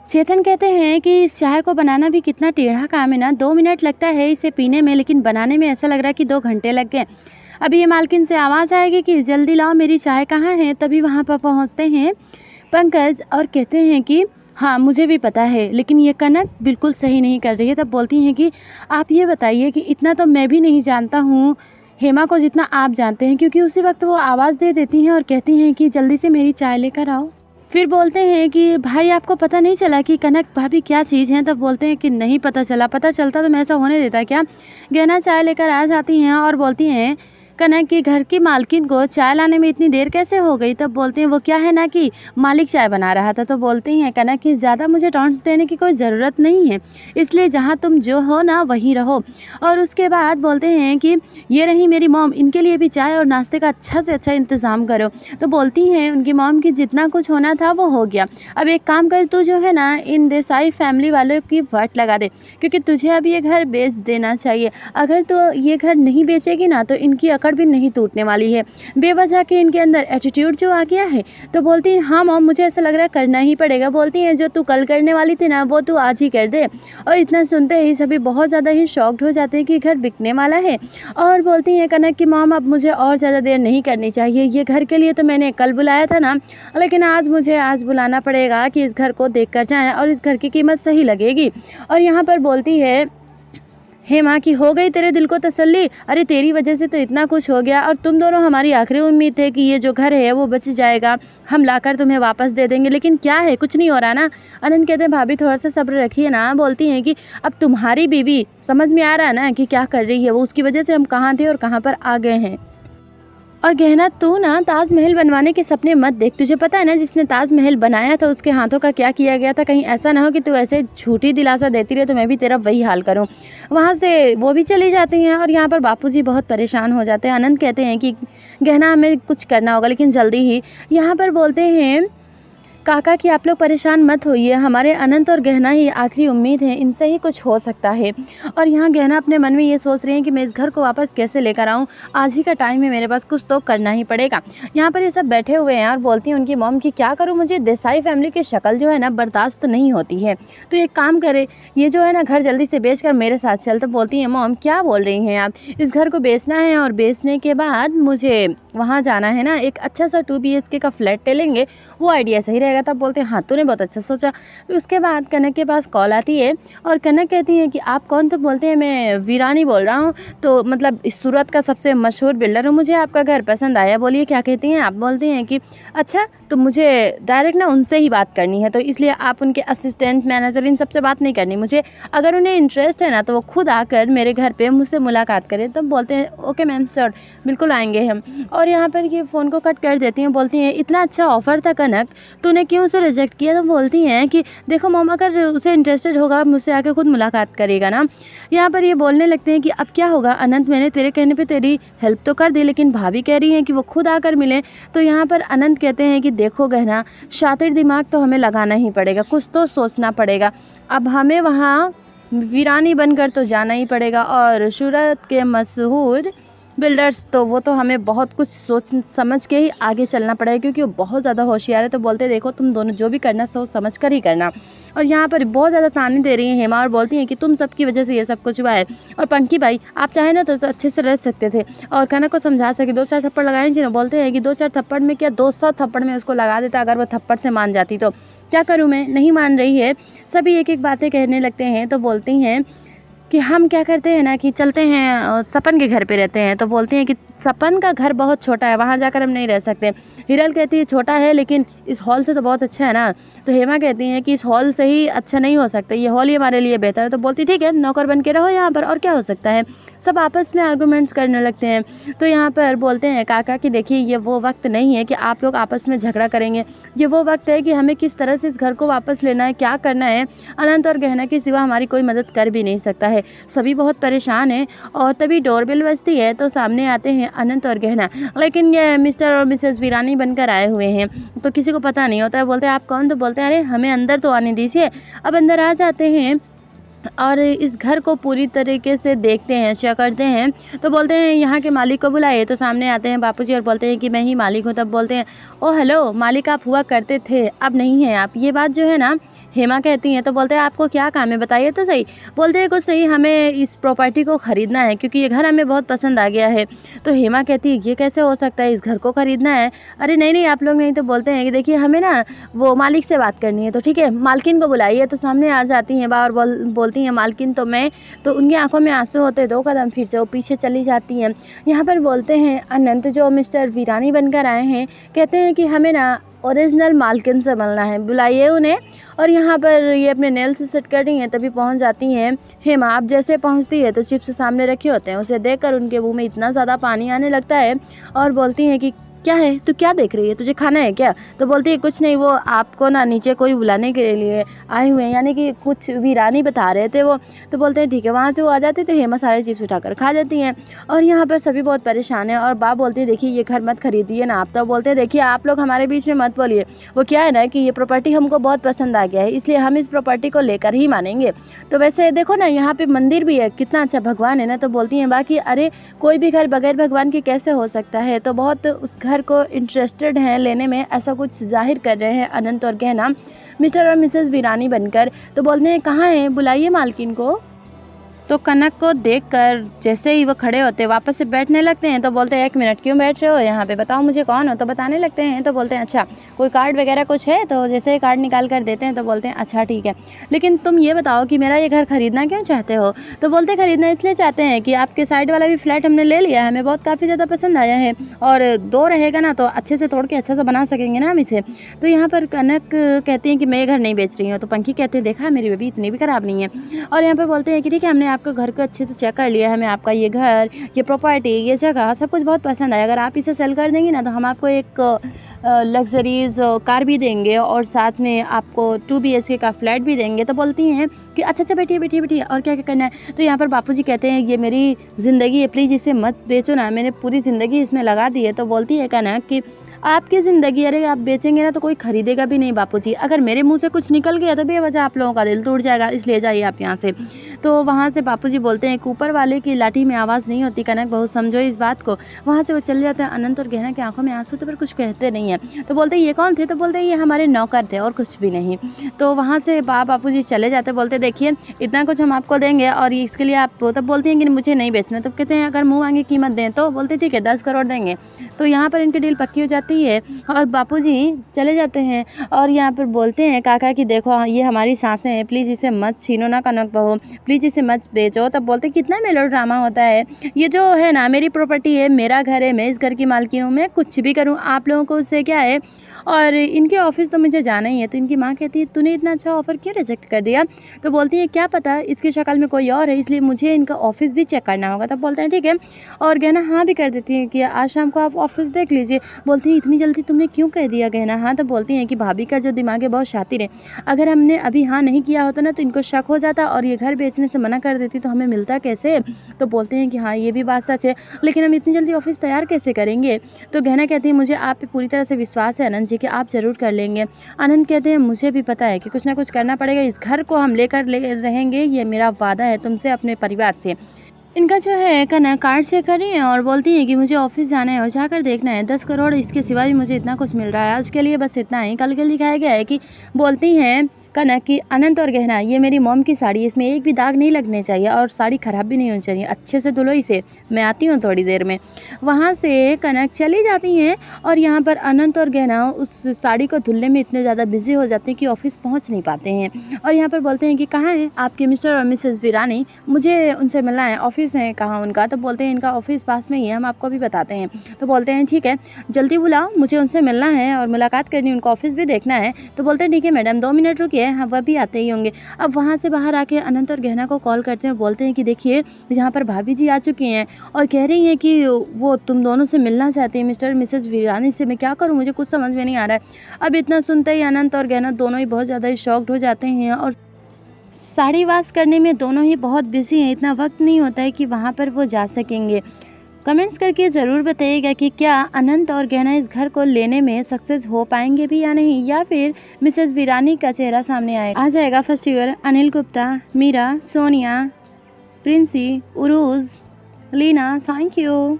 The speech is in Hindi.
चेतन कहते हैं कि इस चाय को बनाना भी कितना टेढ़ा काम है ना, 2 मिनट लगता है इसे पीने में, लेकिन बनाने में ऐसा लग रहा है कि 2 घंटे लग गए। अभी ये मालकिन से आवाज़ आएगी कि जल्दी लाओ मेरी चाय कहाँ है? तभी वहाँ पर पहुँचते हैं पंकज और कहते हैं कि हाँ, मुझे भी पता है, लेकिन ये कनक बिल्कुल सही नहीं कर रही है। तब बोलती हैं कि आप ये बताइए कि इतना तो मैं भी नहीं जानता हूँ हेमा को जितना आप जानते हैं, क्योंकि उसी वक्त वो आवाज़ दे देती हैं और कहती हैं कि जल्दी से मेरी चाय लेकर आओ। फिर बोलते हैं कि भाई आपको पता नहीं चला कि कनक भाभी क्या चीज़ हैं? तब बोलते हैं कि नहीं पता चला, पता चलता तो मैं ऐसा होने देता क्या? गहना चाय लेकर आ जाती हैं और बोलती हैं कनक की घर की मालकिन को चाय लाने में इतनी देर कैसे हो गई? तब बोलते हैं वो क्या है ना कि मालिक चाय बना रहा था। तो बोलती हैं कनक की ज़्यादा मुझे टॉन्ट्स देने की कोई ज़रूरत नहीं है, इसलिए जहाँ तुम जो हो ना वहीं रहो। और उसके बाद बोलते हैं कि ये रही मेरी मॉम, इनके लिए भी चाय और नाश्ते का अच्छा से अच्छा इंतज़ाम करो। तो बोलती हैं उनकी मॉम की जितना कुछ होना था वो हो गया, अब एक काम कर, तू जो है ना इन देसाई फैमिली वालों की वाट लगा दे, क्योंकि तुझे अब ये घर बेच देना चाहिए। अगर तो ये घर नहीं बेचेगी ना तो इनकी अकड़ भी नहीं टूटने वाली है। बेवजह के इनके अंदर एटीट्यूड जो आ गया है। तो बोलती है हाँ मॉम, मुझे ऐसा लग रहा है करना ही पड़ेगा। बोलती हैं जो तू कल करने वाली थी ना वो तू आज ही कर दे। और इतना सुनते ही सभी बहुत ज़्यादा ही शॉक्ड हो जाते हैं कि घर बिकने वाला है। और बोलती हैं कनक की मॉम, अब मुझे और ज़्यादा देर नहीं करनी चाहिए, ये घर के लिए तो मैंने कल बुलाया था ना, लेकिन आज बुलाना पड़ेगा कि इस घर को देख कर जाएँ और इस घर की कीमत सही लगेगी। और यहाँ पर बोलती है हेमा कि हो गई तेरे दिल को तसल्ली? अरे तेरी वजह से तो इतना कुछ हो गया, और तुम दोनों हमारी आखिरी उम्मीद थे कि ये जो घर है वो बच जाएगा, हम लाकर तुम्हें वापस दे देंगे, लेकिन क्या है, कुछ नहीं हो रहा ना। अनंत कहते हैं भाभी थोड़ा सा सब्र रखिए ना। बोलती हैं कि अब तुम्हारी बीवी समझ में आ रहा है ना कि क्या कर रही है वो, उसकी वजह से हम कहाँ थे और कहाँ पर आ गए हैं। और गहना तू ना ताजमहल बनवाने के सपने मत देख, तुझे पता है ना जिसने ताजमहल बनाया था उसके हाथों का क्या किया गया था? कहीं ऐसा ना हो कि तू ऐसे झूठी दिलासा देती रहे तो मैं भी तेरा वही हाल करूं। वहाँ से वो भी चली जाती हैं और यहाँ पर बापूजी बहुत परेशान हो जाते हैं। आनंद कहते हैं कि गहना हमें कुछ करना होगा, लेकिन जल्दी ही। यहाँ पर बोलते हैं काका कि आप लोग परेशान मत होइए, हमारे अनंत और गहना ही आखिरी उम्मीद है, इनसे ही कुछ हो सकता है। और यहाँ गहना अपने मन में ये सोच रही हैं कि मैं इस घर को वापस कैसे लेकर आऊँ, आज ही का टाइम है मेरे पास, कुछ तो करना ही पड़ेगा। यहाँ पर ये सब बैठे हुए हैं और बोलती हैं उनकी मॉम कि क्या करूँ, मुझे देसाई फैमिली की शक्ल जो है ना बर्दाश्त नहीं होती है, तो एक काम करे, ये जो है ना घर जल्दी से बेच कर मेरे साथ चल। तो बोलती हैं मॉम क्या बोल रही हैं आप, इस घर को बेचना है और बेचने के बाद मुझे वहाँ जाना है ना, एक अच्छा सा 2 BHK का फ्लैट ले लेंगे, वो आइडिया सही रहेगा। तब बोलते हैं हाँ तूने बहुत अच्छा सोचा। उसके बाद कनक के पास कॉल आती है और कनक कहती है कि आप कौन? तो बोलते हैं मैं वीरानी बोल रहा हूँ, तो मतलब इस सूरत का सबसे मशहूर बिल्डर हूँ, मुझे आपका घर पसंद आया, बोलिए क्या कहती हैं आप? बोलती हैं कि अच्छा, तो मुझे डायरेक्ट ना उनसे ही बात करनी है, तो इसलिए आप उनके असिस्टेंट मैनेजर इन सबसे बात नहीं करनी मुझे, अगर उन्हें इंटरेस्ट है ना तो वो खुद आकर मेरे घर पे मुझसे मुलाकात करें। तब बोलते हैं ओके मैम श्योर, बिल्कुल आएंगे हम। और यहाँ पर ये फ़ोन को कट कर देती हैं। बोलती हैं इतना अच्छा ऑफ़र था कनक, तूने क्यों उसे रिजेक्ट किया? तो बोलती हैं कि देखो मॉम, अगर उसे इंटरेस्टेड होगा मुझसे आके खुद मुलाकात करेगा ना। यहाँ पर ये बोलने लगते हैं कि अब क्या होगा अनंत, मैंने तेरे कहने पे तेरी हेल्प तो कर दी, लेकिन भाभी कह रही हैं कि वो खुद आकर मिले। तो यहाँ पर अनंत कहते हैं कि देखो गहना, शातिर दिमाग तो हमें लगाना ही पड़ेगा, कुछ तो सोचना पड़ेगा, अब हमें वहाँ वीरानी बनकर तो जाना ही पड़ेगा। और सूरत के मशहूर बिल्डर्स तो वो तो हमें बहुत कुछ सोच समझ के ही आगे चलना पड़ेगा, क्योंकि वो बहुत ज़्यादा होशियार है। तो बोलते देखो तुम दोनों जो भी करना सोच समझ कर ही करना। और यहाँ पर बहुत ज़्यादा ताने दे रही हैं हेमा और बोलती हैं कि तुम सबकी वजह से ये सब कुछ हुआ है, और पंकी भाई आप चाहे ना तो अच्छे से रह सकते थे और कनक को समझा सके, 2-4 थप्पड़ लगाए चाहिए ना। बोलते हैं कि 2-4 थप्पड़ में क्या 200 थप्पड़ में उसको लगा देता अगर वो थप्पड़ से मान जाती तो। क्या करूँ मैं, नहीं मान रही है। सभी एक एक बातें कहने लगते हैं। तो बोलती हैं कि हम क्या करते हैं ना कि चलते हैं सपन के घर पे रहते हैं। तो बोलते हैं कि सपन का घर बहुत छोटा है, वहाँ जाकर हम नहीं रह सकते। हिरल कहती है छोटा है लेकिन इस हॉल से तो बहुत अच्छा है ना। तो हेमा कहती हैं कि इस हॉल से ही अच्छा नहीं हो सकता, ये हॉल ही हमारे लिए बेहतर है। तो बोलती ठीक है, नौकर बन के रहो यहाँ पर, और क्या हो सकता है। सब आपस में आर्गूमेंट्स करने लगते हैं। तो यहाँ पर बोलते हैं काका कि देखिए ये वो वक्त नहीं है कि आप लोग आपस में झगड़ा करेंगे, ये वो वक्त है कि हमें किस तरह से इस घर को वापस लेना है, क्या करना है। अनंत और गहना के सिवा हमारी कोई मदद कर भी नहीं सकता है। सभी बहुत परेशान हैं। और तभी डोरबेल बजती है तो सामने आते हैं अनंत और गहना, लेकिन ये मिस्टर और मिसेस वीरानी बनकर आए हुए हैं, तो किसी को पता नहीं होता है। बोलते हैं आप कौन? तो बोलते हैं अरे हमें अंदर तो आने दीजिए। अब अंदर आ जाते हैं और इस घर को पूरी तरीके से देखते हैं, चेक करते हैं। तो बोलते हैं यहाँ के मालिक को बुलाइए। तो सामने आते हैं बापूजी और बोलते हैं कि मैं ही मालिक हूँ। तब बोलते हैं ओ हेलो मालिक, आप हुआ करते थे, अब नहीं हैं आप। ये बात जो है ना हेमा कहती हैं, तो बोलते हैं आपको क्या काम है बताइए तो सही। बोलते हैं कुछ नहीं, हमें इस प्रॉपर्टी को ख़रीदना है क्योंकि ये घर हमें बहुत पसंद आ गया है। तो हेमा कहती है ये कैसे हो सकता है, इस घर को ख़रीदना है? अरे नहीं नहीं आप लोग नहीं। तो बोलते हैं कि देखिए हमें ना वो मालिक से बात करनी है, तो ठीक है मालकिन को बुलाइए। तो सामने आ जाती हैं और बोलती हैं मालकिन तो मैं। तो उनकी आंखों में आंसू होते 2 कदम फिर से वो पीछे चली जाती हैं। यहाँ पर बोलते हैं अनंत जो मिस्टर वीरानी बनकर आए हैं, कहते हैं कि हमें ना ओरिजिनल मालकिन से मिलना है, बुलाइए उन्हें। और यहाँ पर ये अपने नेल से सेट कर रही हैं, तभी पहुँच जाती हैं हेमा। अब जैसे पहुँचती है तो चिप्स सामने रखे होते हैं, उसे देखकर उनके मुंह में इतना ज़्यादा पानी आने लगता है और बोलती हैं कि क्या है तू क्या देख रही है, तुझे खाना है क्या? तो बोलती है कुछ नहीं, वो आपको ना नीचे कोई बुलाने के लिए आए हुए हैं, यानी कि कुछ वीरानी बता रहे थे वो। तो बोलते हैं ठीक है। वहाँ से वो आ जाती है तो हेमा सारे चिप्स उठाकर खा जाती हैं और यहाँ पर सभी बहुत परेशान हैं। और बाप बोलते हैं देखिए ये घर मत खरीदिए ना आप। तो बोलते हैं देखिए आप लोग हमारे बीच में मत बोलिए, वो क्या है ना कि ये प्रॉपर्टी हमको बहुत पसंद आ गया है, इसलिए हम इस प्रॉपर्टी को लेकर ही मानेंगे। तो वैसे देखो ना यहाँ पे मंदिर भी है, कितना अच्छा भगवान है ना। तो बोलती हैं बाकी अरे कोई भी घर बगैर भगवान के कैसे हो सकता है। तो बहुत उस घर को इंटरेस्टेड हैं लेने में, ऐसा कुछ जाहिर कर रहे हैं अनंत और गहना मिस्टर और मिसेस वीरानी बनकर। तो बोलते हैं कहाँ हैं, बुलाइए मालकिन को। तो कनक को देखकर जैसे ही वो खड़े होते वापस से बैठने लगते हैं। तो बोलते हैं 1 मिनट क्यों बैठ रहे हो यहाँ पे, बताओ मुझे कौन हो। तो बताने लगते हैं। तो बोलते हैं अच्छा कोई कार्ड वगैरह कुछ है। तो जैसे ही कार्ड निकाल कर देते हैं तो बोलते हैं अच्छा ठीक है, लेकिन तुम ये बताओ कि मेरा ये घर खरीदना क्यों चाहते हो। तो बोलते हैं खरीदना इसलिए चाहते हैं कि आपके साइड वाला भी फ्लैट हमने ले लिया है, हमें बहुत काफ़ी ज़्यादा पसंद आया है और 2 रहेगा ना तो अच्छे से तोड़ के अच्छा सा बना सकेंगे ना हम इसे। तो यहाँ पर कनक कहती हैं कि मैं ये घर नहीं बेच रही हूँ। तो पंखी कहते हैं देखा मेरी बेबी इतनी भी ख़राब नहीं है। और यहाँ पर बोलते हैं कि ठीक है हमने आपका घर को अच्छे से चेक कर लिया है, हमें आपका ये घर, ये प्रॉपर्टी, ये जगह सब कुछ बहुत पसंद आया। अगर आप इसे सेल कर देंगी ना तो हम आपको एक लग्जरीज कार भी देंगे और साथ में आपको 2 BHK का फ्लैट भी देंगे। तो बोलती हैं कि अच्छा अच्छा बैठिए बैठिए बैठिए और क्या क्या करना है। तो यहाँ पर बापूजी कहते हैं ये मेरी ज़िंदगी है, प्लीज़ इसे मत बेचो ना, मैंने पूरी ज़िंदगी इसमें लगा दी है। तो बोलती है कहना कि आपकी ज़िंदगी, अरे आप बेचेंगे ना तो कोई खरीदेगा भी नहीं बापूजी, अगर मेरे मुंह से कुछ निकल गया तो बेवजह आप लोगों का दिल टूट जाएगा, इसलिए जाइए आप यहाँ से। तो वहाँ से बापूजी बोलते हैं कि ऊपर वाले की लाठी में आवाज़ नहीं होती, कनक बहुत समझो इस बात को। वहाँ से वो चले जाते हैं। अनंत और गहना की आंखों में आंसू तो पर कुछ कहते नहीं है। तो बोलते हैं ये कौन थे। तो बोलते हैं ये हमारे नौकर थे और कुछ भी नहीं। तो वहाँ से बापूजी चले जाते, बोलते देखिए इतना कुछ हम आपको देंगे और इसके लिए आप, तब बोलती हैं कि मुझे नहीं बेचना। तब कहते हैं अगर मुँह मांगे कीमत दें। तो बोलते ठीक है 10 करोड़ देंगे। तो यहाँ पर इनकी डील पक्की हो जाती है और बापूजी चले जाते हैं। और यहाँ पर बोलते हैं काका कि देखो ये हमारी सांसें हैं, प्लीज़ इसे मत छीनो ना कनक बहू, प्लीज़ इसे मत बेचो। तब बोलते कितना मेलो ड्रामा होता है, ये जो है ना मेरी प्रॉपर्टी है, मेरा घर है, मैं इस घर की मालकिन हूँ, मैं कुछ भी करूँ आप लोगों को उससे क्या है। और इनके ऑफिस तो मुझे जाना ही है। तो इनकी माँ कहती है तूने इतना अच्छा ऑफ़र क्यों रिजेक्ट कर दिया। तो बोलती है क्या पता इसकी शक्ल में कोई और है, इसलिए मुझे इनका ऑफिस भी चेक करना होगा। तब बोलते हैं ठीक है। और गहना हाँ भी कर देती है कि आज शाम को आप ऑफिस देख लीजिए। बोलती है इतनी जल्दी तुमने क्यों कह दिया गहना हाँ। तब बोलती हैं कि भाभी का जो दिमाग है बहुत शातिर है, अगर हमने अभी हाँ नहीं किया होता ना तो इनको शक हो जाता और ये घर बेचने से मना कर देती तो हमें मिलता कैसे। तो बोलते हैं कि हाँ ये भी बात सच है, लेकिन हम इतनी जल्दी ऑफिस तैयार कैसे करेंगे। तो गहना कहती है मुझे आप पे पूरी तरह से विश्वास है अनंत जी कि आप ज़रूर कर लेंगे। आनंद कहते हैं मुझे भी पता है कि कुछ ना कुछ करना पड़ेगा, इस घर को हम लेकर रहेंगे, ये मेरा वादा है तुमसे अपने परिवार से। इनका जो है कनक कार्ड चेक कर रही है और बोलती है कि मुझे ऑफिस जाना है और जाकर देखना है 10 करोड़, इसके सिवा भी मुझे इतना कुछ मिल रहा है। आज के लिए बस इतना ही। कल के दिखाया गया है कि बोलती हैं कनक कि अनंत और गहना ये मेरी मॉम की साड़ी, इसमें एक भी दाग नहीं लगने चाहिए और साड़ी ख़राब भी नहीं होनी चाहिए, अच्छे से धुलो इसे, मैं आती हूँ थोड़ी देर में। वहाँ से कनक चली जाती हैं और यहाँ पर अनंत और गहना उस साड़ी को धुलने में इतने ज़्यादा बिजी हो जाते हैं कि ऑफिस पहुँच नहीं पाते हैं। और यहाँ पर बोलते हैं कि कहाँ हैं आपके मिस्टर और मिसेस वीरानी, मुझे उनसे मिलना है, ऑफिस है कहाँ उनका। तो बोलते हैं इनका ऑफिस पास में ही है, हम आपको भी बताते हैं। तो बोलते हैं ठीक है जल्दी बुलाओ, मुझे उनसे मिलना है और मुलाकात करनी है, उनका ऑफिस भी देखना है। तो बोलते हैं ठीक है मैडम 2 मिनट रुकिए, हाँ वह भी आते ही होंगे। अब वहाँ से बाहर आके अनंत और गहना को कॉल करते हैं, बोलते हैं कि देखिए यहाँ पर भाभी जी आ चुकी हैं और कह रही हैं कि वो तुम दोनों से मिलना चाहती हैं, मिस्टर मिसेस वीरानी से। मैं क्या करूँ, मुझे कुछ समझ में नहीं आ रहा है। अब इतना सुनते ही अनंत और गहना दोनों ही बहुत ज़्यादा शॉक्ड हो जाते हैं और साड़ी वाश करने में दोनों ही बहुत बिजी हैं, इतना वक्त नहीं होता है कि वहाँ पर वो जा सकेंगे। कमेंट्स करके ज़रूर बताइएगा कि क्या अनंत और गहना इस घर को लेने में सक्सेस हो पाएंगे भी या नहीं, या फिर मिसेस वीरानी का चेहरा सामने आ जाएगा। First viewer Anil Gupta, Meera, Sonia, Princy, Urooj, Leena, thank you.